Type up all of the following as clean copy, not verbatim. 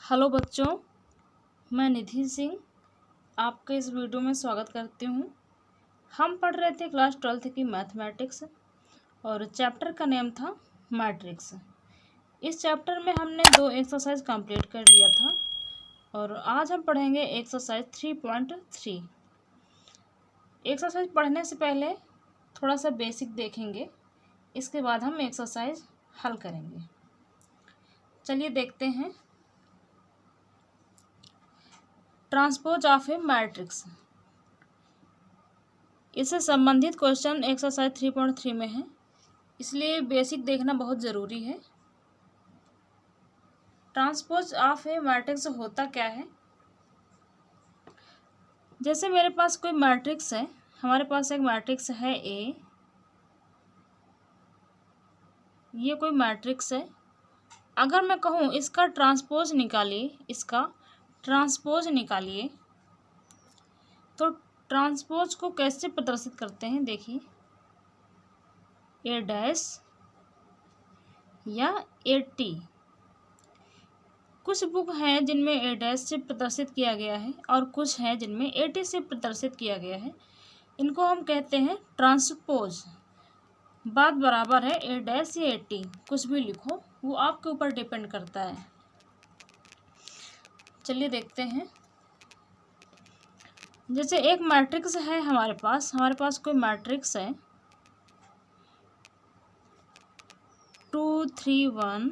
Hello बच्चों, मैं निधि सिंह आपका इस वीडियो में स्वागत करती हूँ। हम पढ़ रहे थे क्लास 12th की मैथमेटिक्स और चैप्टर का नेम था मैट्रिक्स। इस चैप्टर में हमने 2 एक्सरसाइज कंप्लीट कर लिया था और आज हम पढ़ेंगे एक्सरसाइज 3.3। एक्सरसाइज पढ़ने से पहले थोड़ा सा बेसिक देखेंगे, इसके बाद हम एक्सरसाइज हल करेंगे। चलिए देखते हैं। ट्रांसपोज ऑफ ए मैट्रिक्स, इससे संबंधित क्वेश्चन एक्सरसाइज 3.3 में है, इसलिए बेसिक देखना बहुत ज़रूरी है। ट्रांसपोज ऑफ ए मैट्रिक्स होता क्या है? जैसे मेरे पास कोई मैट्रिक्स है, हमारे पास एक मैट्रिक्स है ए, ये कोई मैट्रिक्स है। अगर मैं कहूँ इसका ट्रांसपोज निकालिए, तो ट्रांसपोज को कैसे प्रदर्शित करते हैं? देखिए, ए डैश या ए टी। कुछ बुक हैं जिनमें ए डैश से प्रदर्शित किया गया है और कुछ हैं जिनमें ए टी से प्रदर्शित किया गया है। इनको हम कहते हैं ट्रांसपोज। बात बराबर है, ए डैश या ए टी, कुछ भी लिखो, वो आपके ऊपर डिपेंड करता है। चलिए देखते हैं। जैसे एक मैट्रिक्स है हमारे पास कोई मैट्रिक्स है 2 3 1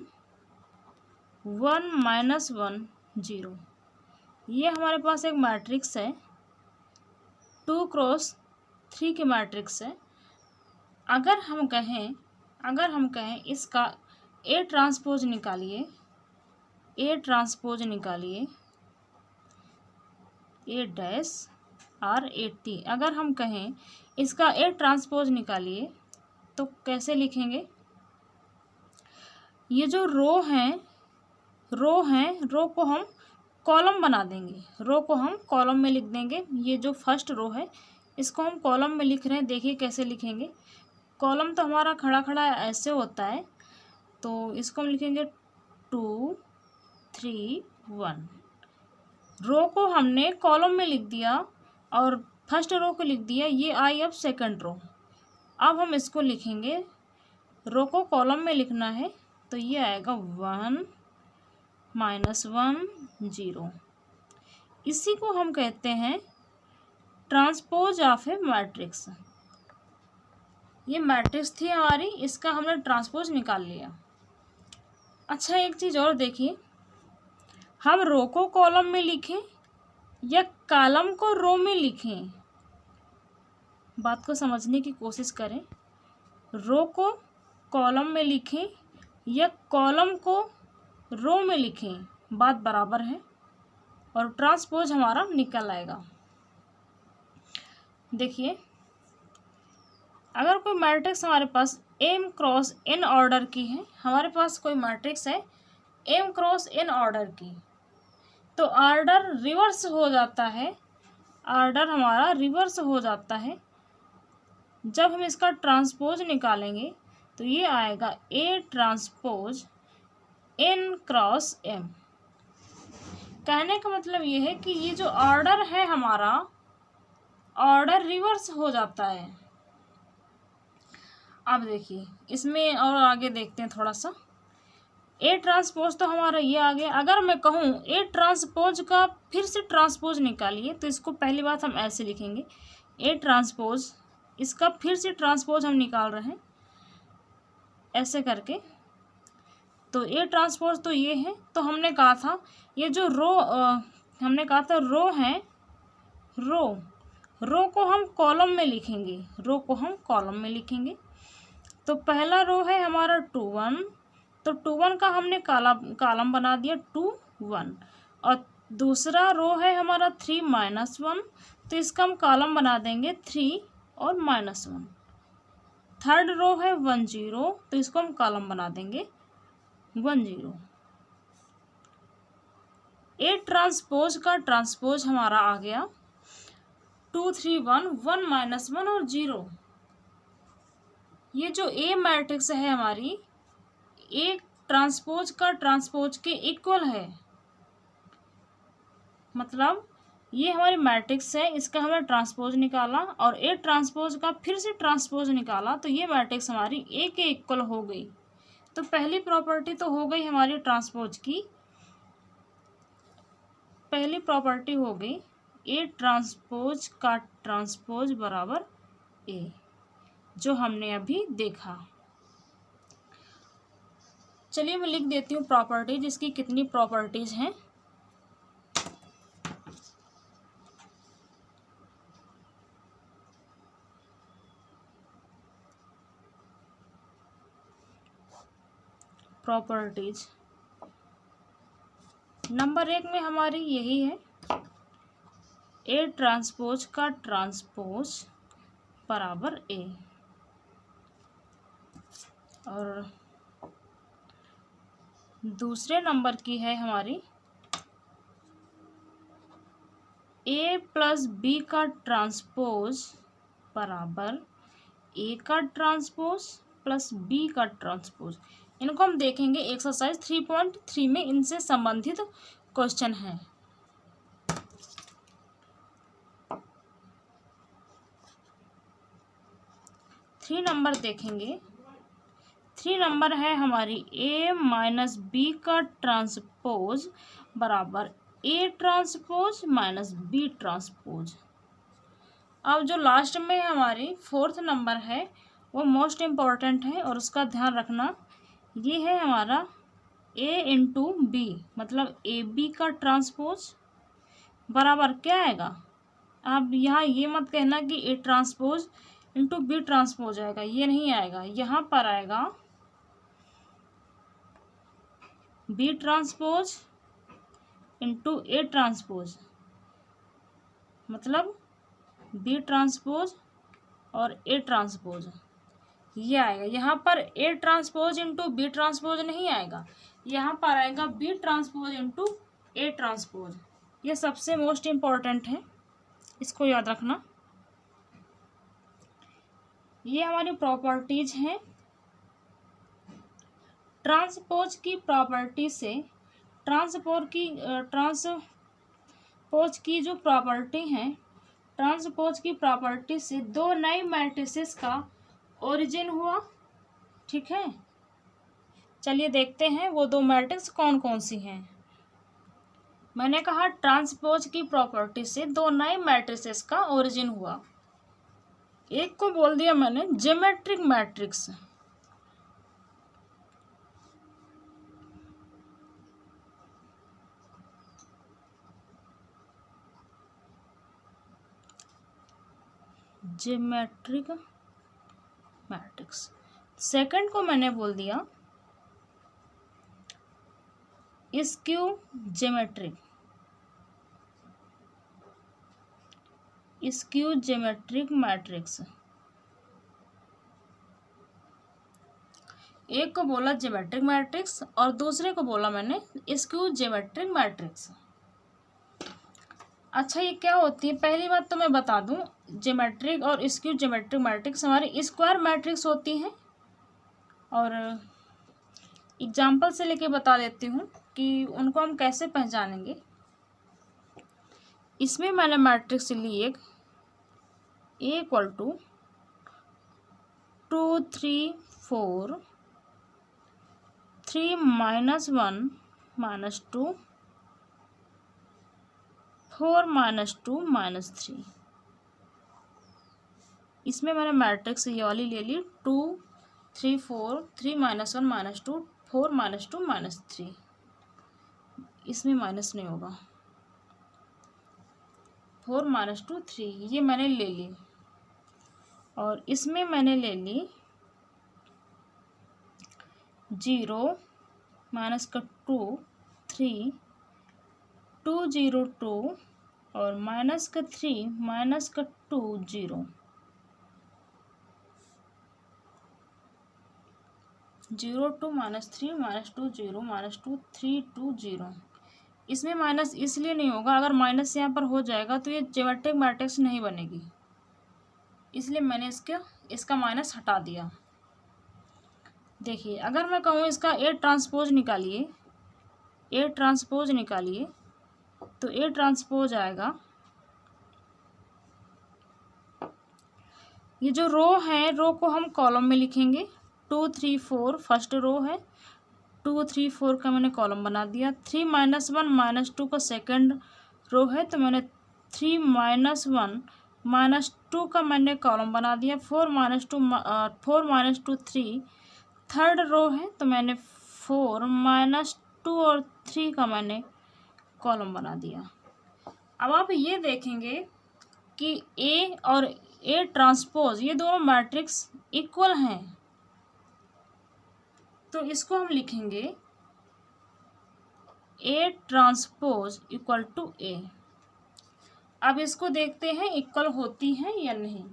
1 -1 0। ये हमारे पास एक मैट्रिक्स है 2 क्रॉस 3 की मैट्रिक्स है। अगर हम कहें इसका ए ट्रांसपोज निकालिए, ए डैश और ए टी। अगर हम कहें इसका ए ट्रांसपोज निकालिए तो कैसे लिखेंगे? ये जो रो को हम कॉलम बना देंगे, रो को हम कॉलम में लिख देंगे। ये जो फर्स्ट रो है इसको हम कॉलम में लिख रहे हैं, देखिए कैसे लिखेंगे। कॉलम तो हमारा खड़ा खड़ा ऐसे होता है, तो इसको हम लिखेंगे 2 3 1। रो को हमने कॉलम में लिख दिया और फर्स्ट रो को लिख दिया, ये आई अब सेकंड रो। अब हम इसको लिखेंगे, रो को कॉलम में लिखना है, तो ये आएगा 1 -1 0। इसी को हम कहते हैं ट्रांसपोज ऑफ ए मैट्रिक्स। ये मैट्रिक्स थी हमारी, इसका हमने ट्रांसपोज निकाल लिया। अच्छा, एक चीज़ और देखिए, हम रो को कॉलम में लिखें या कॉलम को रो में लिखें, बात को समझने की कोशिश करें। रो को कॉलम में लिखें या कॉलम को रो में लिखें, बात बराबर है और ट्रांसपोज हमारा निकल आएगा। देखिए, अगर कोई मैट्रिक्स हमारे पास m क्रॉस n ऑर्डर की है, हमारे पास कोई मैट्रिक्स है m क्रॉस n ऑर्डर की, तो ऑर्डर रिवर्स हो जाता है, ऑर्डर हमारा रिवर्स हो जाता है। जब हम इसका ट्रांसपोज निकालेंगे तो ये आएगा a transpose n cross m। कहने का मतलब ये है कि ये जो ऑर्डर है हमारा, ऑर्डर रिवर्स हो जाता है। अब देखिए, इसमें और आगे देखते हैं थोड़ा सा। ए ट्रांसपोज तो हमारा ये आ गया। अगर मैं कहूँ ए ट्रांसपोज का फिर से ट्रांसपोज निकालिए, तो इसको पहली बात हम ऐसे लिखेंगे, ए ट्रांसपोज, इसका फिर से ट्रांसपोज हम निकाल रहे हैं ऐसे करके। तो ए ट्रांसपोज तो ये है, तो हमने कहा था ये जो हमने कहा था रो है, रो को हम कॉलम में लिखेंगे, तो पहला रो है हमारा 2 1, तो 2 1 का हमने कॉलम बना दिया 2 1, और दूसरा रो है हमारा 3 -1, तो इसका हम कॉलम बना देंगे 3 और -1। थर्ड रो है 1 0, तो इसको हम कॉलम बना देंगे 1 0। ए ट्रांसपोज का ट्रांसपोज हमारा आ गया 2 3 1 1 -1 और 0। ये जो ए मैट्रिक्स है हमारी, ए ट्रांसपोज का ट्रांसपोज के इक्वल है, मतलब ये हमारी मैट्रिक्स है, इसका हमने ट्रांसपोज निकाला और ए ट्रांसपोज का फिर से ट्रांसपोज निकाला, तो ये मैट्रिक्स हमारी ए के इक्वल हो गई। तो पहली प्रॉपर्टी तो हो गई हमारी ट्रांसपोज की, पहली प्रॉपर्टी हो गई ए ट्रांसपोज का ट्रांसपोज बराबर ए, जो हमने अभी देखा। चलिए मैं लिख देती हूँ प्रॉपर्टी, जिसकी कितनी प्रॉपर्टीज हैं। प्रॉपर्टीज नंबर 1 में हमारी यही है, ए ट्रांसपोज का ट्रांसपोज बराबर ए। और दूसरे नंबर की है हमारी ए प्लस बी का ट्रांसपोज बराबर ए का ट्रांसपोज प्लस बी का ट्रांसपोज। इनको हम देखेंगे एक्सरसाइज 3.3 में, इनसे संबंधित क्वेश्चन है। थ्री नंबर देखेंगे, 3 नंबर है हमारी ए माइनस बी का ट्रांसपोज बराबर a transpose minus b transpose. अब जो लास्ट में हमारी 4th नंबर है वो मोस्ट इम्पॉर्टेंट है और उसका ध्यान रखना। ये है हमारा ए इंटू बी, मतलब ए बी का ट्रांसपोज बराबर क्या आएगा। अब यहाँ ये मत कहना कि a transpose into b transpose आएगा, ये नहीं आएगा। यहाँ पर आएगा b transpose into a transpose, मतलब बी ट्रांसपोज और ए ट्रांसपोज, ये आएगा। यहाँ पर a transpose into b transpose नहीं आएगा, यहाँ पर आएगा b transpose into a transpose. ये सबसे मोस्ट इम्पॉर्टेंट है, इसको याद रखना। ये हमारी प्रॉपर्टीज हैं। ट्रांसपोज की प्रॉपर्टी से ट्रांसपोज की जो प्रॉपर्टी है, ट्रांसपोज की प्रॉपर्टी से दो नई मैट्रिसेस का ओरिजिन हुआ। ठीक है, चलिए देखते हैं वो दो मैट्रिक्स कौन कौन सी हैं। मैंने कहा ट्रांसपोज की प्रॉपर्टी से दो नए मैट्रिसेस का ओरिजिन हुआ। एक को बोल दिया मैंने geometric matrix, geometric matrix. Second को मैंने बोल दिया skew geometric, skew geometric matrix. एक को बोला ज्योमेट्रिक मैट्रिक्स और दूसरे को बोला मैंने स्क्यू ज्योमेट्रिक मैट्रिक्स। अच्छा, ये क्या होती है? पहली बात तो मैं बता दूं, ज्योमेट्रिक और स्क्यू ज्योमेट्रिक मैट्रिक्स हमारी स्क्वायर मैट्रिक्स होती हैं। और एग्जाम्पल से लेके बता देती हूँ कि उनको हम कैसे पहचानेंगे। इसमें मैंने मैट्रिक्स ली एक ए इक्वल टू 2 3 4 3 -1 -2 4 -2 -3। इसमें मैंने मैट्रिक्स ये वाली ले ली 2 3 4 3 -1 -2 4 -2 -3। इसमें माइनस नहीं होगा, 4 -2 3 ये मैंने ले ली। और इसमें मैंने ले ली 0 -2 3 2 0 2 और -3 -2 0 0 2 -3 -2 0 -2 3 2 0। इसमें माइनस इसलिए नहीं होगा, अगर माइनस यहाँ पर हो जाएगा तो ये ज्योमेट्रिक मैट्रिक्स नहीं बनेगी, इसलिए मैंने इसका माइनस हटा दिया। देखिए, अगर मैं कहूँ इसका ए ट्रांसपोज निकालिए, ए ट्रांसपोज निकालिए, तो ए ट्रांसपोज आएगा, ये जो रो है रो को हम कॉलम में लिखेंगे। 2 3 4 फर्स्ट रो है, 2 3 4 का मैंने कॉलम बना दिया। 3 -1 -2 का सेकंड रो है, तो मैंने 3 -1 -2 का मैंने कॉलम बना दिया। 4 -2 3 थर्ड रो है, तो मैंने 4 -2 और 3 का मैंने कॉलम बना दिया। अब आप ये देखेंगे कि ए और ए ट्रांसपोज ये दोनों मैट्रिक्स इक्वल हैं, तो इसको हम लिखेंगे ए ट्रांसपोज इक्वल टू ए। अब इसको देखते हैं इक्वल होती हैं या नहीं।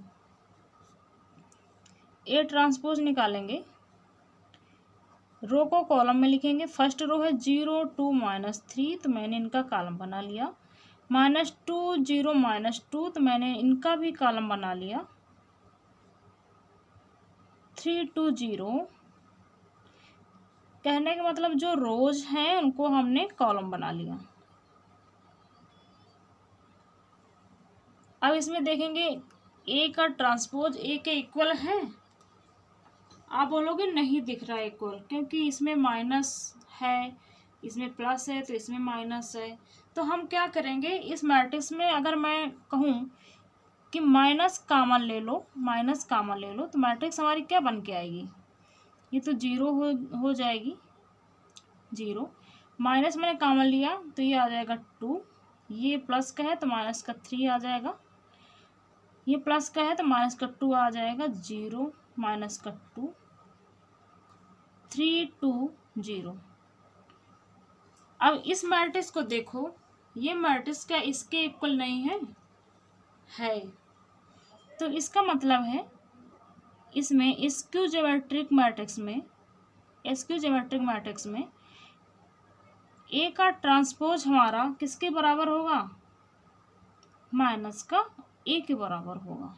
ए ट्रांसपोज निकालेंगे, रो को कॉलम में लिखेंगे। फर्स्ट रो है 0 2 -3, तो मैंने इनका कॉलम बना लिया। -2 0 -2, तो मैंने इनका भी कॉलम बना लिया। 3 2 0, कहने का मतलब जो रोज हैं उनको हमने कॉलम बना लिया। अब इसमें देखेंगे ए का ट्रांसपोज ए के इक्वल है। आप बोलोगे नहीं दिख रहा है इक्वल, क्योंकि इसमें माइनस है, इसमें प्लस है, तो इसमें माइनस है। तो हम क्या करेंगे, इस मैट्रिक्स में अगर मैं कहूँ कि माइनस कॉमन ले लो, माइनस कॉमन ले लो, तो मैट्रिक्स हमारी क्या बन के आएगी, ये तो जीरो हो जाएगी, जीरो। माइनस मैंने कॉमन लिया तो ये आ जाएगा 2, ये प्लस का है तो माइनस का 3 आ जाएगा, ये प्लस का है तो माइनस का 2 आ जाएगा। 0 माइनस का 2, 3 2 0। अब इस मैट्रिक्स को देखो, ये मैट्रिक्स क्या इसके इक्वल नहीं है? तो इसका मतलब है इसमें स्क्यू ज्योमेट्रिक मैट्रिक्स में ए का ट्रांसपोज हमारा किसके बराबर होगा, माइनस का ए के बराबर होगा।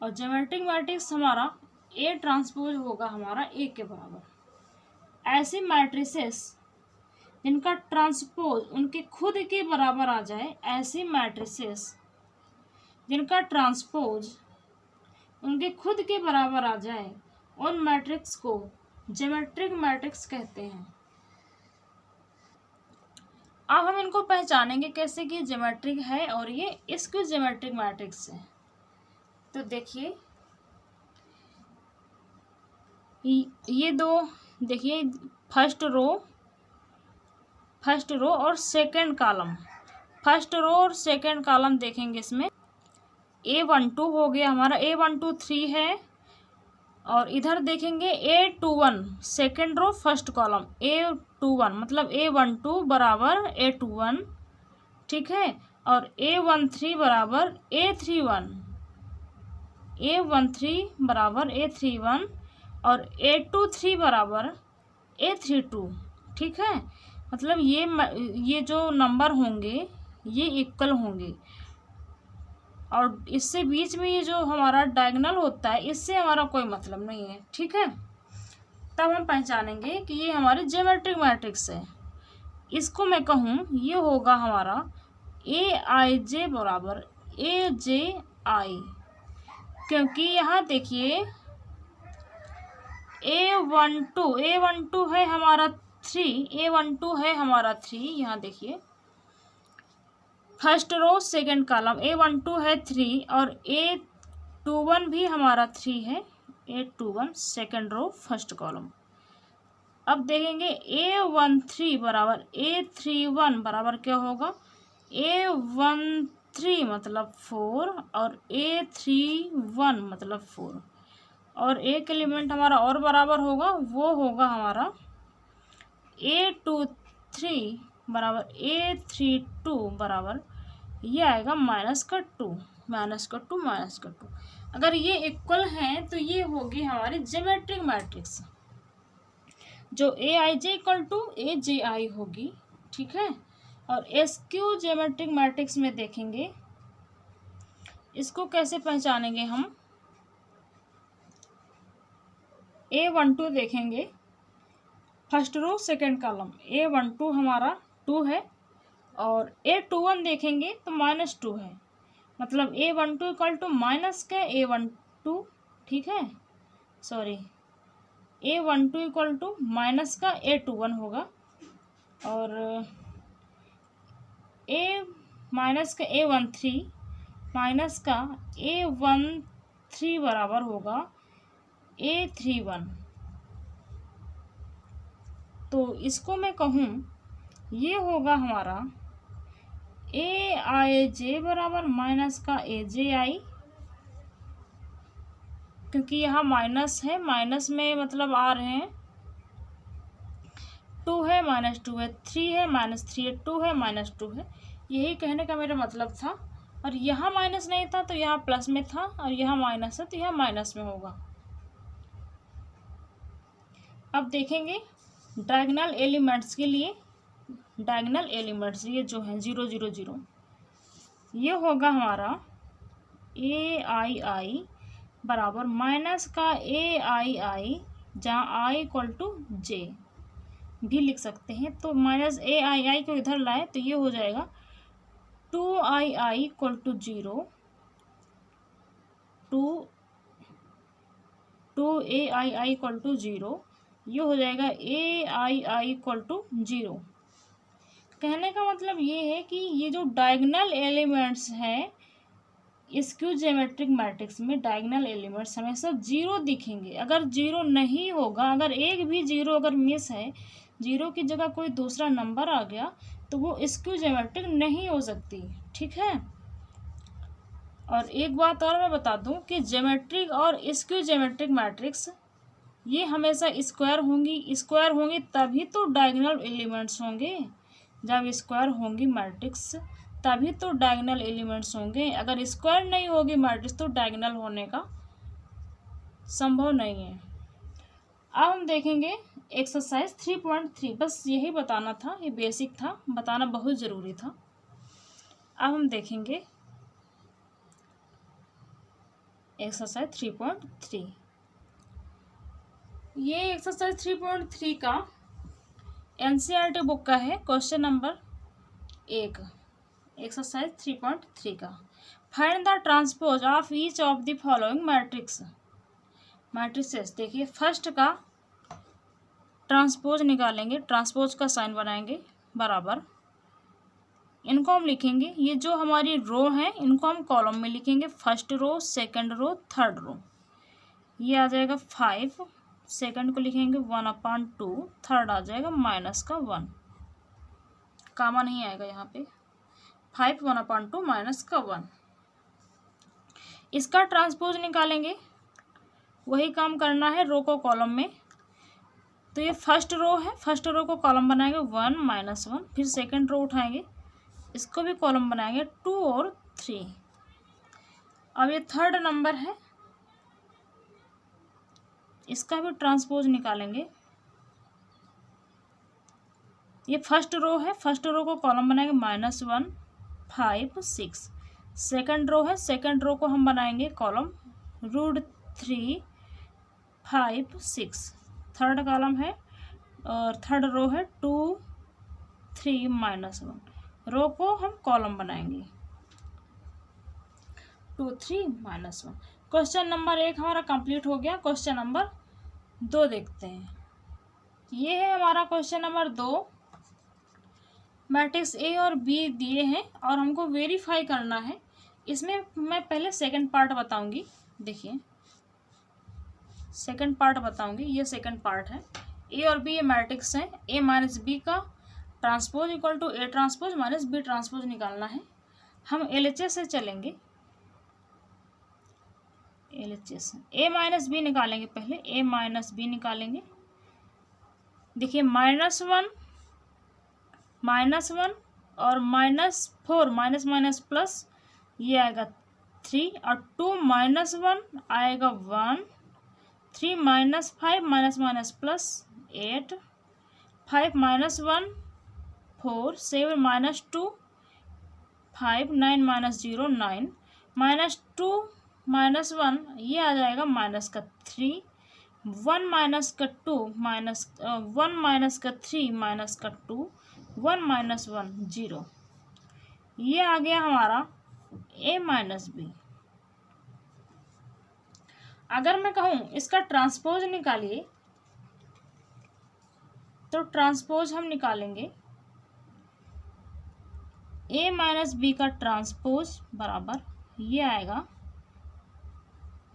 और ज्योमेट्रिक मैट्रिक्स हमारा ए ट्रांसपोज होगा हमारा ए के बराबर। ऐसे मैट्रिसेस जिनका ट्रांसपोज उनके खुद के बराबर आ जाए, ऐसे मैट्रिसेस जिनका ट्रांसपोज उनके खुद के बराबर आ जाए, उन मैट्रिक्स को ज्योमेट्रिक मैट्रिक्स कहते हैं। अब हम इनको पहचानेंगे कैसे कि ज्योमेट्रिक है और ये स्क्यू ज्योमेट्रिक मैट्रिक्स है। तो देखिए ये दो, देखिए फर्स्ट रो और सेकंड कॉलम, फर्स्ट रो और सेकंड कॉलम देखेंगे। इसमें A12 हो गया हमारा, A12 3 है, और इधर देखेंगे A21 second row first column, A21 मतलब A12 बराबर A21, ठीक है। और A13 बराबर A31, A13 बराबर A31 और A23 बराबर A32, ठीक है। मतलब ये जो नंबर होंगे ये इक्वल होंगे, और इससे बीच में ये जो हमारा डायगोनल होता है इससे हमारा कोई मतलब नहीं है, ठीक है। तब हम पहचानेंगे कि ये हमारे ज्योमेट्रिक मैट्रिक्स है। इसको मैं कहूँ ये होगा हमारा AIJ बराबर AJI, क्योंकि यहाँ देखिए A12 है हमारा 3, A12 है हमारा 3, यहाँ देखिए first row second column, A12 है 3 और A21 भी हमारा 3 है, A21 second row first column. अब देखेंगे A13 बराबर A31 बराबर क्या होगा, A13 मतलब 4 और A31 मतलब 4, और एक एलिमेंट हमारा और बराबर होगा, वो होगा हमारा A23 बराबर A32 बराबर ये आएगा -2। अगर ये इक्वल हैं तो ये होगी हमारी ज्योमेट्रिक मैट्रिक्स, जो AIJ इक्वल टू AJI होगी, ठीक है। और स्क्यू ज्योमेट्रिक मैट्रिक्स में देखेंगे, इसको कैसे पहचानेंगे हम, A12 देखेंगे, first row second column, A12 हमारा 2 है और A21 देखेंगे तो -2 है, मतलब A12 इक्वल टू माइनस का A12, ठीक है, sorry A12 equal to minus का A21 होगा और A माइनस का A13 माइनस का A13 बराबर होगा A31। तो इसको मैं कहूँ ये होगा हमारा AIJ बराबर माइनस का AJI, क्योंकि यहाँ माइनस है, माइनस में मतलब आ रहे हैं, 2 है -2 है, 3 है -3 है, 2 है -2 है, यही कहने का मेरा मतलब था। और यहाँ माइनस नहीं था तो यहाँ प्लस में था और यहाँ माइनस है तो यहाँ माइनस में होगा। अब देखेंगे डायगोनल एलिमेंट्स के लिए, डायगोनल एलिमेंट्स ये जो हैं 0 0 0, ये होगा हमारा AII बराबर माइनस का AII, जहाँ I इक्वल टू J भी लिख सकते हैं। तो माइनस AII को इधर लाए तो ये हो जाएगा 2II equal to 0, 2AII equal to 0, ये हो जाएगा AII इक्वल टू 0। कहने का मतलब ये है कि ये जो डायगोनल एलिमेंट्स हैं स्क्यू ज्योमेट्रिक मैट्रिक्स में, डायगोनल एलिमेंट्स हमेशा 0 दिखेंगे। अगर 0 नहीं होगा, अगर एक भी 0 अगर मिस है, 0 की जगह कोई दूसरा नंबर आ गया तो वो स्क्यू ज्योमेट्रिक नहीं हो सकती, ठीक है। और एक बात और मैं बता दूं कि ज्योमेट्रिक और स्क्यू ज्योमेट्रिक मैट्रिक्स ये हमेशा स्क्वायर होंगी तभी तो डायगोनल एलिमेंट्स होंगे। जब स्क्वायर होंगी मैट्रिक्स तभी तो डायगोनल एलिमेंट्स होंगे। अगर स्क्वायर नहीं होगी मैट्रिक्स तो डायगोनल होने का संभव नहीं है। अब हम देखेंगे एक्सरसाइज 3.3, बस यही बताना था, ये बेसिक था, बताना बहुत ज़रूरी था। अब हम देखेंगे एक्सरसाइज 3.3। ये एक्सरसाइज 3.3 का NCERT बुक का है, क्वेश्चन नंबर 1, एक्सरसाइज 3.3 का। Find the transpose of each of the following matrices. देखिए फर्स्ट का ट्रांसपोज निकालेंगे, ट्रांसपोज का साइन बनाएंगे बराबर, इनको हम लिखेंगे, ये जो हमारी रो है इनको हम कॉलम में लिखेंगे, first row, second row, third row. ये आ जाएगा 5, सेकंड को लिखेंगे 1/2, थर्ड आ जाएगा -1, कामा नहीं आएगा यहाँ पे, 5 1/2 -1। इसका ट्रांसपोज निकालेंगे, वही काम करना है रो को कॉलम में। तो ये फर्स्ट रो है, फर्स्ट रो को कॉलम बनाएंगे 1 -1, फिर सेकंड रो उठाएंगे, इसको भी कॉलम बनाएंगे 2 और 3। अब ये थर्ड नंबर है, इसका भी ट्रांसपोज निकालेंगे। ये फर्स्ट रो है, फर्स्ट रो को कॉलम बनाएंगे -1 5 6। सेकंड रो है, सेकंड रो को हम बनाएंगे कॉलम √3 5 6। थर्ड कॉलम है और थर्ड रो है 2 3 -1, रो को हम कॉलम बनाएंगे 2 3 -1। क्वेश्चन नंबर 1 हमारा कंप्लीट हो गया। क्वेश्चन नंबर 2 देखते हैं। ये है हमारा क्वेश्चन नंबर 2। मैट्रिक्स ए और बी दिए हैं और हमको वेरीफाई करना है। इसमें मैं पहले सेकंड पार्ट बताऊंगी। देखिए सेकंड पार्ट बताऊंगी, ये सेकंड पार्ट है। ए और बी ये मैट्रिक्स हैं, ए माइनस बी का transpose equal to a transpose minus b transpose निकालना है। हम LHS से चलेंगे, LHS ए माइनस बी निकालेंगे, पहले ए माइनस बी निकालेंगे। देखिए -1 और -4 माइनस माइनस प्लस, ये आएगा 3 और 2 -1 आएगा 1, 3 -5 माइनस माइनस प्लस 8, 5 -1 4, 7 -2 5, 9 -0 9, -2 -1 ये आ जाएगा -3, 1 माइनस का 2 माइनस 1 माइनस का 3 माइनस का 2 1 माइनस 1 0। ये आ गया हमारा a माइनस बी। अगर मैं कहूँ इसका ट्रांसपोज निकालिए तो ट्रांसपोज हम निकालेंगे a माइनस बी का ट्रांसपोज बराबर ये आएगा,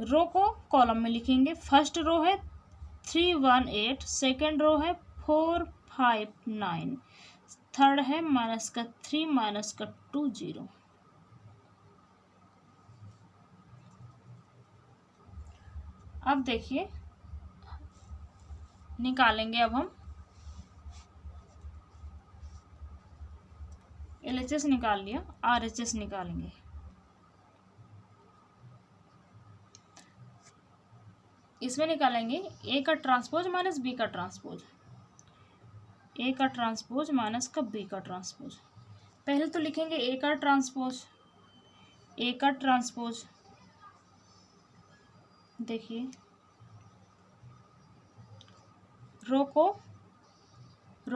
रो को कॉलम में लिखेंगे। फर्स्ट रो है 3 1 8, सेकेंड रो है 4 5 9, थर्ड है माइनस का 3 माइनस का 2 0। अब देखिए निकालेंगे, अब हम LHS निकाल लिया, RHS निकालेंगे। इसमें निकालेंगे a का ट्रांसपोज माइनस b का ट्रांसपोज, a का ट्रांसपोज माइनस का b का ट्रांसपोज। पहले तो लिखेंगे a का ट्रांसपोज, a का ट्रांसपोज। देखिए रो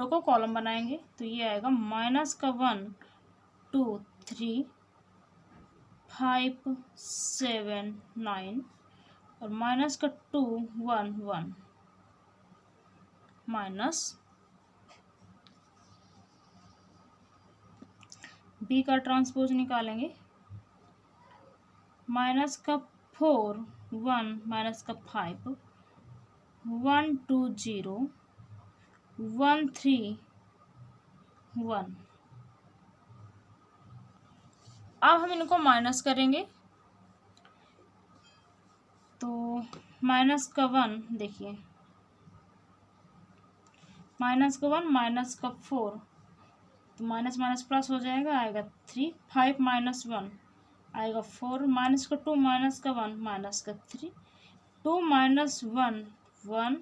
को कॉलम बनाएंगे तो ये आएगा माइनस का 1 2 3 5 7 9 और माइनस का 2 1 1 माइनस बी का ट्रांसपोज निकालेंगे, माइनस का 4 1 माइनस का 5 1 2 0 1 3 1। अब हम इनको माइनस करेंगे तो माइनस का 1, देखिए माइनस का 1 माइनस का 4 तो माइनस माइनस प्लस हो जाएगा, आएगा 3 5 माइनस 1 आएगा 4 माइनस का 2 माइनस का 1 माइनस का 3 2 माइनस 1 1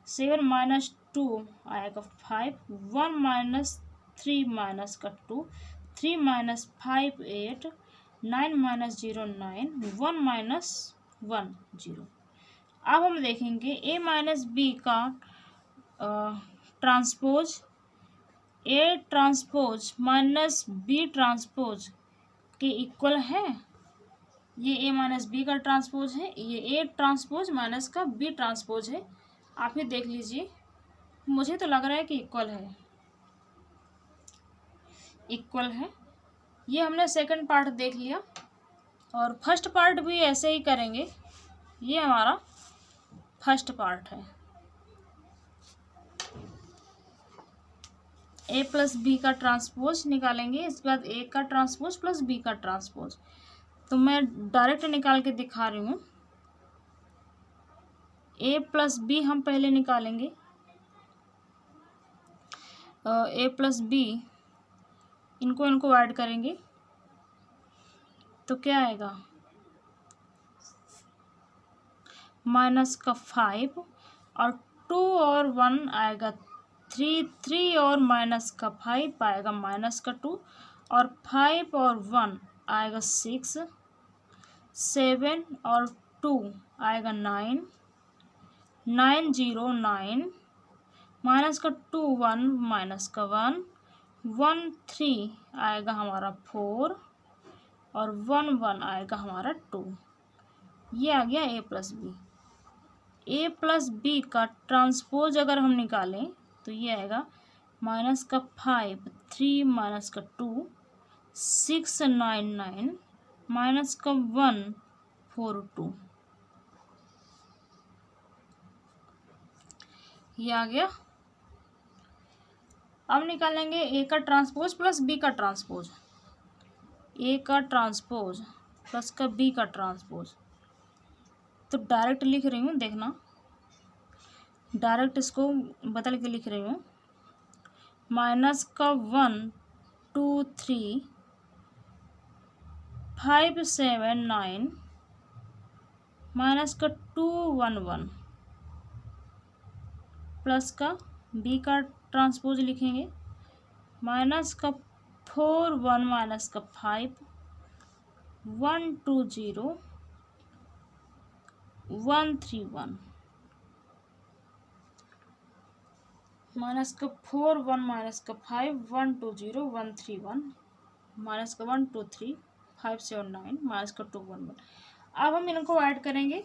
7 माइनस 2 आएगा 5 1 माइनस 3 माइनस का 2 3 माइनस 5 8 9 माइनस 0 9 1 माइनस 1 0। अब हम देखेंगे a माइनस बी का transpose, a transpose minus b transpose के इक्वल है। ये a माइनस बी का ट्रांसपोज है, ये a ट्रांसपोज माइनस का b ट्रांसपोज है। आप ही देख लीजिए, मुझे तो लग रहा है कि इक्वल है, इक्वल है। ये हमने सेकंड पार्ट देख लिया और फर्स्ट पार्ट भी ऐसे ही करेंगे। ये हमारा फर्स्ट पार्ट है, a प्लस बी का ट्रांसपोज निकालेंगे, इसके बाद a का ट्रांसपोज प्लस b का ट्रांसपोज। तो मैं डायरेक्ट निकाल के दिखा रही हूँ। a प्लस बी हम पहले निकालेंगे, a प्लस बी इनको ऐड करेंगे तो क्या आएगा, माइनस का 5 और 2 और 1 आएगा 3 3 और माइनस का 5 आएगा माइनस का 2 और 5 और 1 आएगा 6 7 और 2 आएगा 9 9 0 9 माइनस का 2 1 माइनस का 1 1 3 आएगा हमारा 4 और 1 1 आएगा हमारा 2। ये आ गया a plus b. a plus b का ट्रांसपोज अगर हम निकालें तो ये आएगा माइनस का 5 3 माइनस का 2 6 9 9 माइनस का 1 4 2। ये आ गया। अब निकालेंगे a का ट्रांसपोज प्लस b का ट्रांसपोज, a का ट्रांसपोज प्लस का b का ट्रांसपोज। तो डायरेक्ट लिख रही हूँ, देखना डायरेक्ट इसको बदल के लिख रही हूँ। माइनस का 1 2 3 5 7 9 माइनस का 2 1 1 प्लस का b का ट्रांसपोज लिखेंगे, माइनस का 4 1 माइनस का 5 1 2 0 1 3 1 माइनस का 4 1 माइनस का 5 1 2 0 1 3 1 माइनस का 1 2 3 5 7 9 माइनस का 2 1 1। अब हम इनको ऐड करेंगे।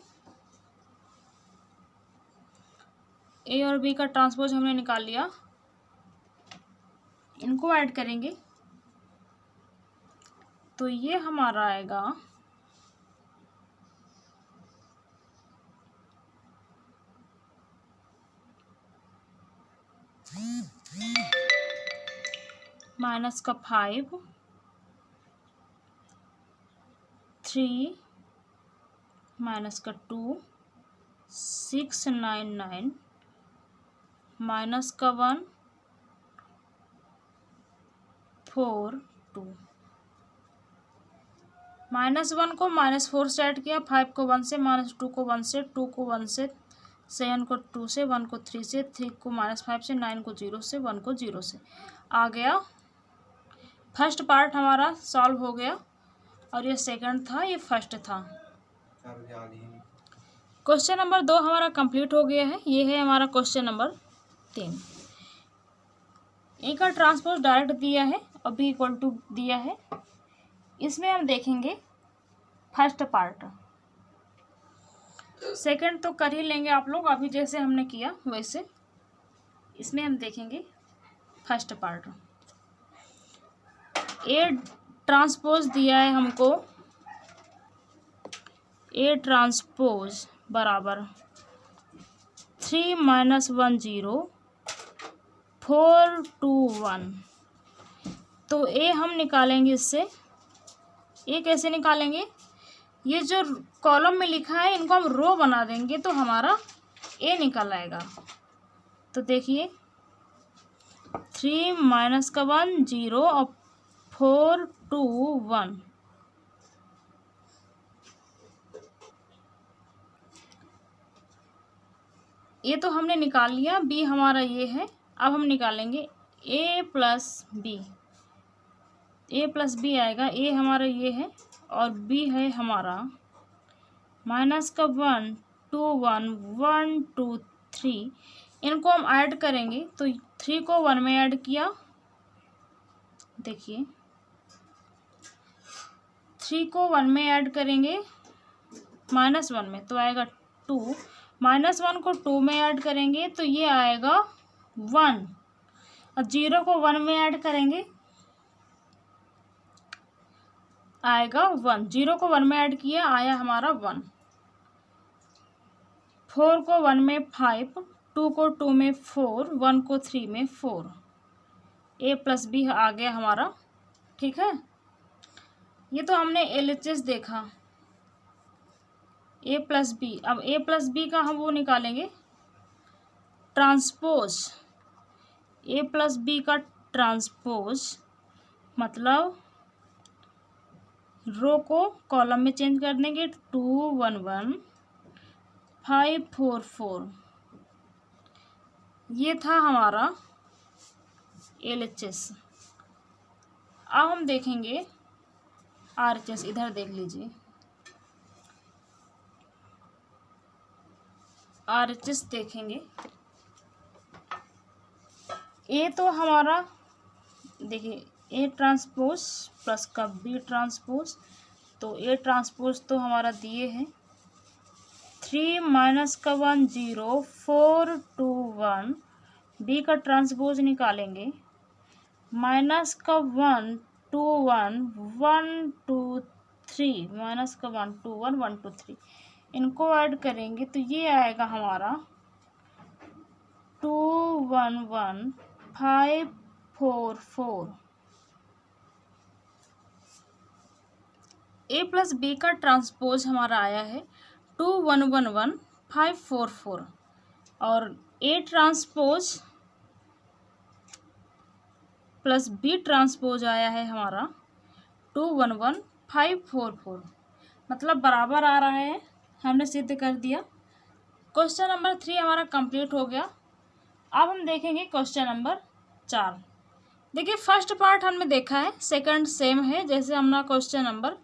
ए और बी का ट्रांसपोज हमने निकाल लिया, इनको ऐड करेंगे तो ये हमारा आएगा माइनस का 5 3 माइनस का 2 6 9 9 माइनस का 1 4 2। -1 को -4 से ऐड किया, 5 को 1 से, -2 को 1 से, 2 को 1 से, 7 को 2 से, 1 को 3 से, 3 को -5 से, 9 को 0 से, 1 को 0 से आ गया। फर्स्ट पार्ट हमारा सॉल्व हो गया और ये सेकंड था, ये फर्स्ट था। क्वेश्चन नंबर 2 हमारा कंप्लीट हो गया है। ये है हमारा क्वेश्चन नंबर 3। ए का ट्रांसपोज डायरेक्ट दिया है और बी इक्वल टू दिया है। इसमें हम देखेंगे फर्स्ट पार्ट, सेकंड तो कर ही लेंगे आप लोग, अभी जैसे हमने किया वैसे। इसमें हम देखेंगे फर्स्ट पार्ट। ए ट्रांसपोज दिया है हमको, ए ट्रांसपोज बराबर 3 - 1 0 4 2 1। तो ए हम निकालेंगे इससे। ये कैसे निकालेंगे? ये जो कॉलम में लिखा है इनको हम रो बना देंगे तो हमारा ए निकल आएगा। तो देखिए 3 - 1 0 और 4 2 1। ये तो हमने निकाल लिया, बी हमारा ये है। अब हम निकालेंगे ए प्लस बी। ए प्लस बी आएगा, ए हमारा ये है और बी है हमारा माइनस का 1 2 1 1 2 3। इनको हम ऐड करेंगे तो 3 को 1 में ऐड किया, देखिए 3 को 1 में ऐड करेंगे -1 में तो आएगा 2, -1 को 2 में ऐड करेंगे तो ये आएगा 1 और 0 को 1 में ऐड करेंगे आएगा 1। 0 को 1 में ऐड किया, आया हमारा 1। 4 को 1 में 5, 2 को 2 में 4, 1 को 3 में 4। ए प्लस बी आ गया हमारा, ठीक है। ये तो हमने LHS देखा, ए प्लस बी। अब ए प्लस बी का हम वो निकालेंगे ट्रांसपोज। ए प्लस बी का ट्रांसपोज मतलब रो को कॉलम में चेंज कर देंगे, 2 1 1 5 4 4। ये था हमारा LHS। अब हम देखेंगे RHS, इधर देख लीजिए RHS देखेंगे। ए तो हमारा देखिए ए ट्रांसपोज प्लस का बी ट्रांसपोज, तो ए ट्रांसपोज तो हमारा दिए हैं 3 - 1 0 4 2 1। बी का ट्रांसपोज निकालेंगे -1 2 1 1 2 3 -1 2 1 1 2 3। इनको ऐड करेंगे तो ये आएगा हमारा 2 1 1 5 4 4। ए प्लस बी का ट्रांसपोज हमारा आया है 2 1 1 1 5 4 4 और ए ट्रांसपोज प्लस बी ट्रांसपोज आया है हमारा 2 1 1 5 4 4, मतलब बराबर आ रहा है। हमने सिद्ध कर दिया। क्वेश्चन नंबर 3 हमारा कंप्लीट हो गया। अब हम देखेंगे क्वेश्चन नंबर 4। देखिए फर्स्ट पार्ट हमने देखा है, सेकंड सेम है जैसे हमने क्वेश्चन नंबर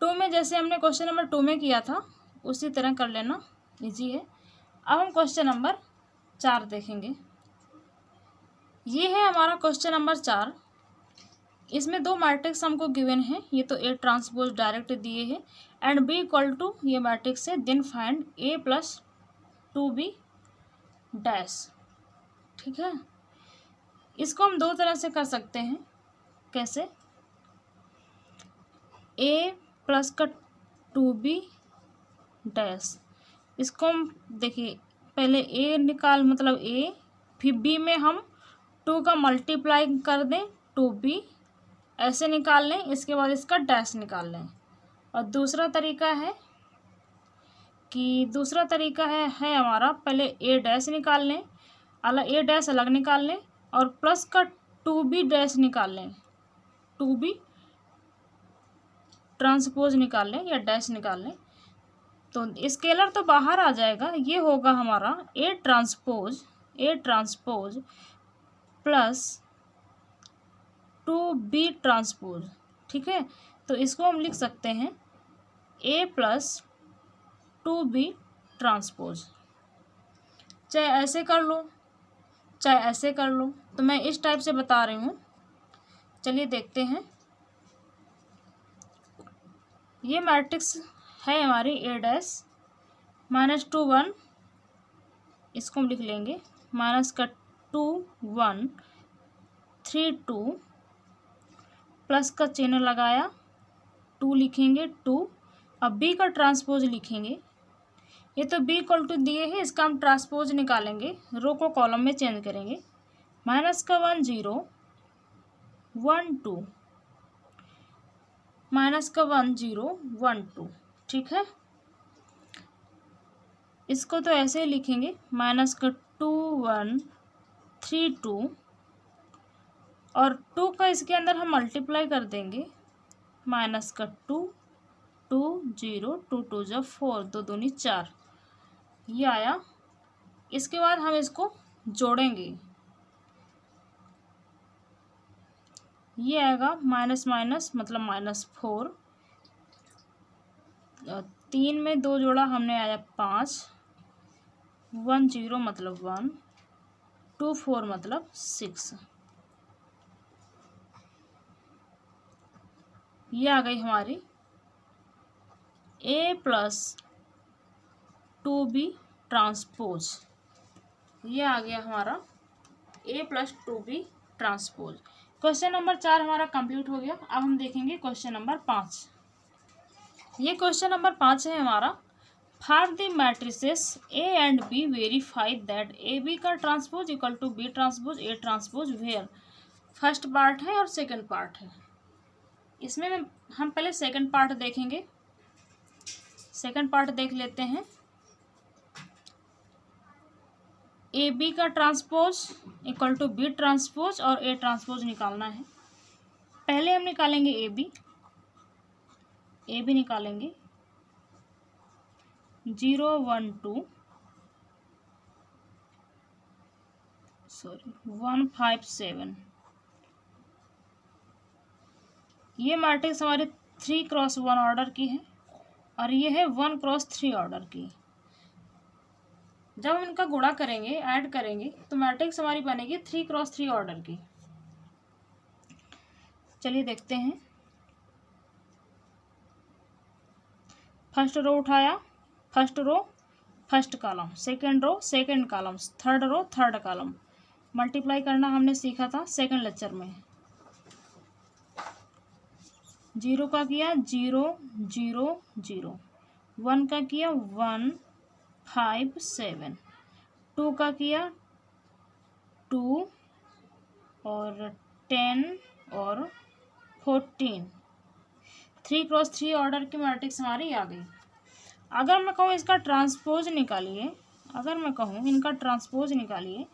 2 में, जैसे हमने क्वेश्चन नंबर 2 में किया था उसी तरह कर लेना, इजी है। अब हम क्वेश्चन नंबर 4 देखेंगे। ये है हमारा क्वेश्चन नंबर 4। इसमें दो मैट्रिक्स हमको गिवन है, ये तो ए ट्रांसपोज डायरेक्ट दिए हैं एंड बी इक्वल टू ये मैट्रिक्स है, देन फाइंड ए प्लस 2b डैश। ठीक है, इसको हम दो तरह से कर सकते हैं। कैसे? ए प्लस का 2b डैश, इसको हम देखिए पहले ए निकाल मतलब ए, फिर बी में हम 2 का मल्टीप्लाई कर दें 2b ऐसे निकाल लें, इसके बाद इसका डैश निकाल लें। और दूसरा तरीका है हमारा पहले ए डैश निकाल लें, ए डैश अलग निकाल लें और प्लस का 2b डैश निकाल लें, 2b ट्रांसपोज निकाल लें या डैश निकाल लें, तो स्केलर तो बाहर आ जाएगा। ये होगा हमारा ए ट्रांसपोज प्लस 2b ट्रांसपोज। ठीक है, तो इसको हम लिख सकते हैं ए प्लस 2b ट्रांसपोज। चाहे ऐसे कर लो चाहे ऐसे कर लो, तो मैं इस टाइप से बता रही हूँ। चलिए देखते हैं। ये मैट्रिक्स है हमारी ए डैश -2 1, इसको हम लिख लेंगे माइनस का 2 1 3 2, प्लस का चिन्ह लगाया 2 लिखेंगे 2। अब b का ट्रांसपोज लिखेंगे, ये तो b इक्वल टू दिए है, इसका हम ट्रांसपोज निकालेंगे, रो को कॉलम में चेंज करेंगे। माइनस का 1 0 1 2, माइनस का 1 0 1 2। ठीक है, इसको तो ऐसे ही लिखेंगे माइनस का 2 1 3 2 और 2 का इसके अंदर हम मल्टीप्लाई कर देंगे, माइनस का 2 2 0 2 2 जब 4 2 दूनी 4, ये आया। इसके बाद हम इसको जोड़ेंगे, ये आएगा माइनस माइनस मतलब -4, 3 में 2 जोड़ा हमने आया 5, 1 0 मतलब 1, 2 4 मतलब 6। ये आ गई हमारी ए प्लस 2b ट्रांसपोज। ये आ गया हमारा A plus 2b transpose. Question number 4 हमारा कंप्लीट हो गया। अब हम देखेंगे क्वेश्चन नंबर 5। ये क्वेश्चन नंबर 5 है हमारा। Find the matrices A and B, verify that A B का transpose equal to B transpose A transpose where. First part है और सेकंड पार्ट है। इसमें हम पहले सेकंड पार्ट देखेंगे। सेकंड पार्ट देख लेते हैं। ए बी का transpose equal to B transpose और ए ट्रांसपोज निकालना है। पहले हम निकालेंगे ए बी निकालेंगे 0 1 2 1 5 7। ये मैट्रिक्स हमारे 3 क्रॉस 1 ऑर्डर की है और ये है 1 क्रॉस 3 ऑर्डर की। जब हम इनका गुणा करेंगे, ऐड करेंगे, तो मैट्रिक्स हमारी बनेगी 3 क्रॉस 3 ऑर्डर की। चलिए देखते हैं। फर्स्ट रो उठाया, first row first column, second row second column, third row third column. Multiply करना हमने सीखा था सेकंड लेक्चर में। 0 का किया 0 0 0, 1 का किया 1 5 7, 2 का किया 2 और 10 और 14। 3 क्रॉस 3 ऑर्डर की मैट्रिक्स हमारी आ गई। अगर मैं कहूँ इसका ट्रांसपोज निकालिए, इनका ट्रांसपोज निकालिए,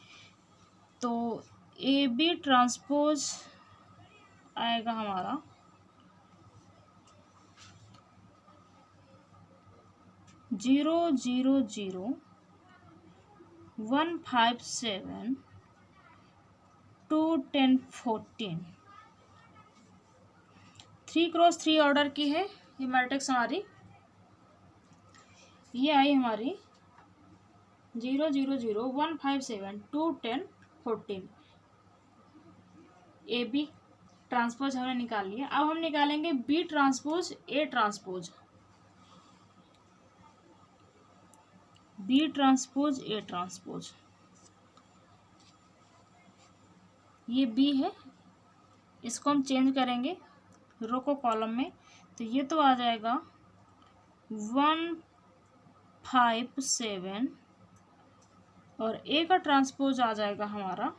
तो ए बी ट्रांसपोज आएगा हमारा 0 0 0 1 5 7 2 10 14। 3 क्रॉस 3 ऑर्डर की है ये मैट्रिक्स हमारी। ये आई हमारी 0 0 0 1 5 7 2 10 14। ए बी ट्रांसपोज हमने निकाल लिया। अब हम निकालेंगे बी ट्रांसपोज ए ट्रांसपोज। बी ट्रांसपोज ए ट्रांसपोज, ये बी है, इसको हम चेंज करेंगे रो को कॉलम में, तो ये तो आ जाएगा 157 और ए का ट्रांसपोज आ जाएगा हमारा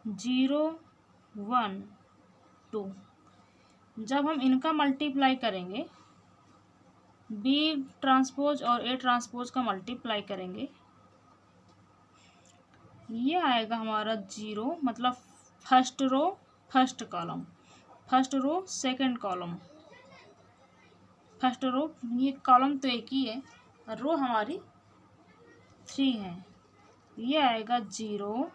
012। जब हम इनका मल्टीप्लाई करेंगे, बी ट्रांसपोज और ए ट्रांसपोज का मल्टीप्लाई करेंगे, ये आएगा हमारा 0, मतलब first row first column, first row second column, first row, ये कॉलम तो एक ही है, रो हमारी 3 है। ये आएगा 0,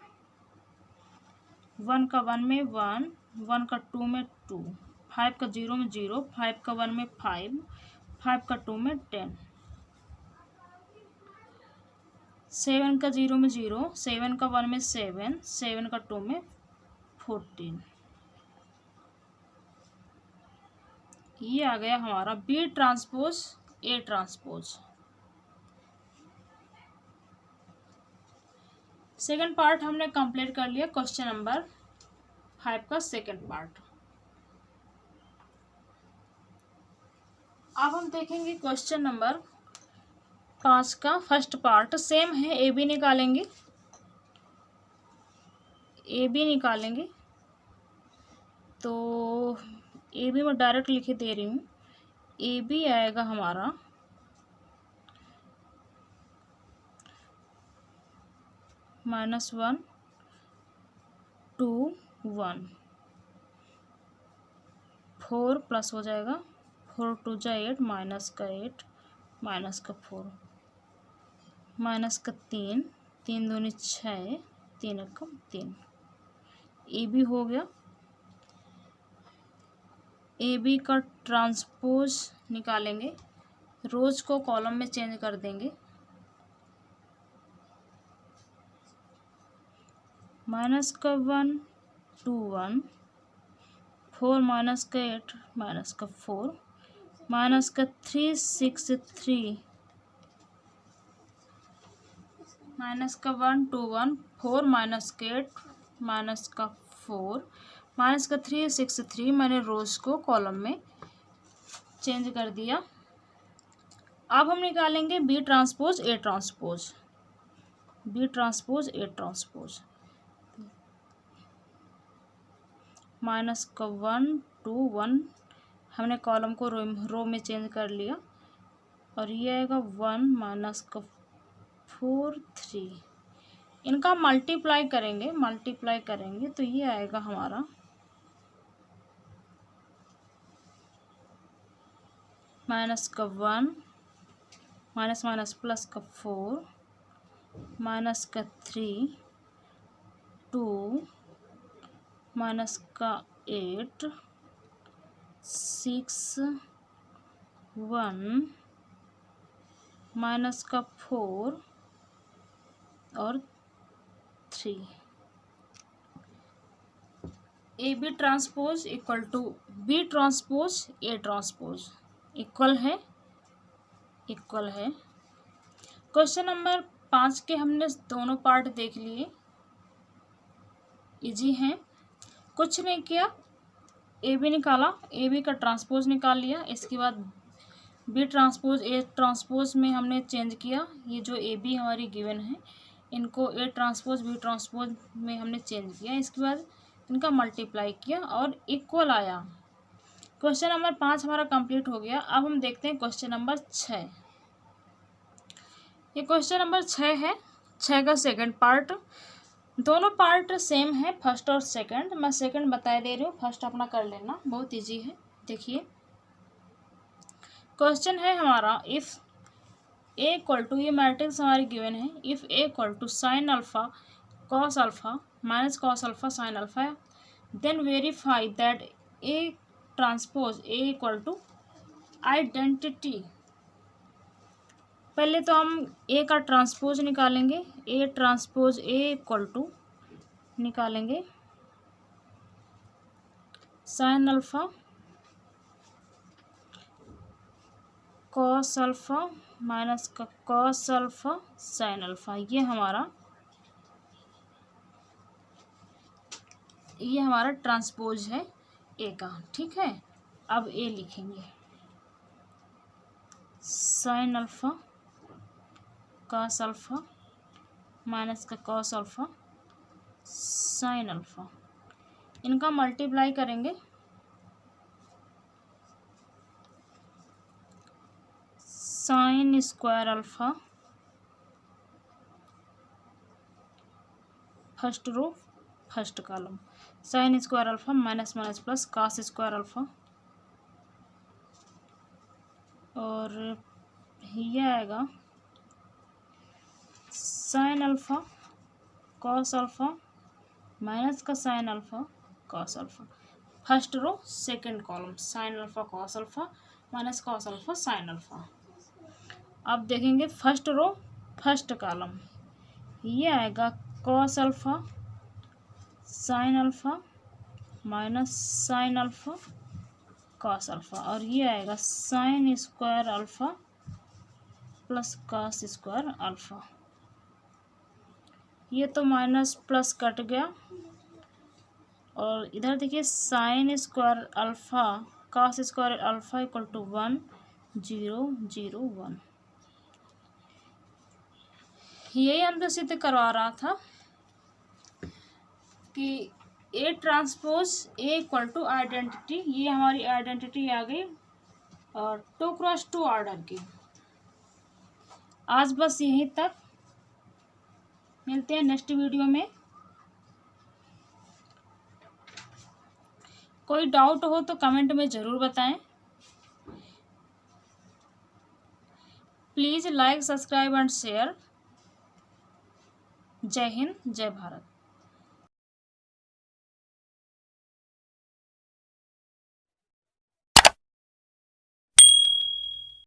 1 का 1 में 1, 1 का 2 में 2, 5 का 0 में 0, 5 का 1 में 5, 5 का 2 में 10, 7 का 0 में 0, 7 का 1 में 7, 7 का 2 में 14। ये आ गया हमारा बी ट्रांसपोज ए ट्रांसपोज। सेकंड पार्ट हमने कंप्लीट कर लिया, क्वेश्चन नंबर 5 का सेकंड पार्ट। अब हम देखेंगे क्वेश्चन नंबर 5 का फर्स्ट पार्ट। सेम है, ए बी निकालेंगे, ए बी निकालेंगे, तो ए बी मैं डायरेक्ट लिखे दे रही हूँ। ए बी आएगा हमारा -1 2 1, 4 प्लस हो जाएगा, 4 2 जा 8, माइनस का 8, माइनस का 4, माइनस का 3, 3 दूनी 6, 3 एकम 3। ए बी हो गया। ए बी का ट्रांसपोज निकालेंगे, रोज को कॉलम में चेंज कर देंगे, माइनस का 1 2 1, 4 माइनस का 8, माइनस का 4, माइनस का 3 6 3, माइनस का 1 2 1, 4 माइनस का 8, माइनस का 4, माइनस का 3 6 3। मैंने रोज को कॉलम में चेंज कर दिया। अब हम निकालेंगे बी ट्रांसपोज ए ट्रांसपोज, बी ट्रांसपोज ए ट्रांसपोज। माइनस का 1 2 1, हमने कॉलम को रो में चेंज कर लिया, और ये आएगा 1 माइनस का 4 3। इनका मल्टीप्लाई करेंगे, मल्टीप्लाई करेंगे तो ये आएगा हमारा माइनस का 1, माइनस माइनस प्लस का 4, माइनस का 3 2, माइनस का 8 6 1, माइनस का 4 और 3। A b transpose equal to B transpose A transpose, equal है, इक्वल है। क्वेश्चन नंबर 5 के हमने दोनों पार्ट देख लिए, इजी हैं, कुछ नहीं किया, ए बी निकाला, ए बी का ट्रांसपोज निकाल लिया, इसके बाद बी ट्रांसपोज ए ट्रांसपोज में हमने चेंज किया। ये जो ए बी हमारी गिवन है, इनको ए ट्रांसपोज बी ट्रांसपोज में हमने चेंज किया, इसके बाद इनका मल्टीप्लाई किया और इक्वल आया। क्वेश्चन नंबर 5 हमारा कंप्लीट हो गया। अब हम देखते हैं क्वेश्चन नंबर 6। ये क्वेश्चन नंबर 6 है, 6 का सेकंड पार्ट। दोनों पार्ट सेम है, फर्स्ट और सेकंड। मैं सेकंड बता दे रही हूँ, फर्स्ट अपना कर लेना, बहुत इजी है। देखिए क्वेश्चन है हमारा, इफ़ ए इक्वल टू, ये मैट्रिक्स हमारी गिवन है, if A equal to sine alpha cos alpha minus cos alpha sine alpha, then verify that A transpose A equal to identity पहले तो हम ए का ट्रांसपोज निकालेंगे। A transpose A equal to निकालेंगे sine alpha cos alpha minus का cos alpha sine alpha. ये हमारा transpose है ए का, ठीक है। अब ए लिखेंगे sine alpha cos alpha minus का कॉस अल्फा साइन अल्फा। इनका मल्टीप्लाई करेंगे sine square alpha first row first column, sine square alpha minus minus plus cos square alpha, और ये आएगा sine alpha cos alpha minus का sine alpha cos alpha. First row second column sine alpha cos alpha minus cos alpha sine alpha. अब देखेंगे first row first column, ये आएगा cos alpha sine alpha minus sine alpha cos alpha, और ये आएगा sine square alpha plus cos square alpha. ये तो minus plus cut गया, और इधर देखिए sine square alpha cos square alpha equal to 1 0 0 1। यही हमसे सिद्ध करवा रहा था कि a transpose A equal to identity. ये हमारी आइडेंटिटी आ गई और 2x2 ऑर्डर की। आज बस यहीं तक, मिलते हैं नेक्स्ट वीडियो में। कोई डाउट हो तो कमेंट में ज़रूर बताएं। Please like subscribe and share. जय हिंद जय भारत।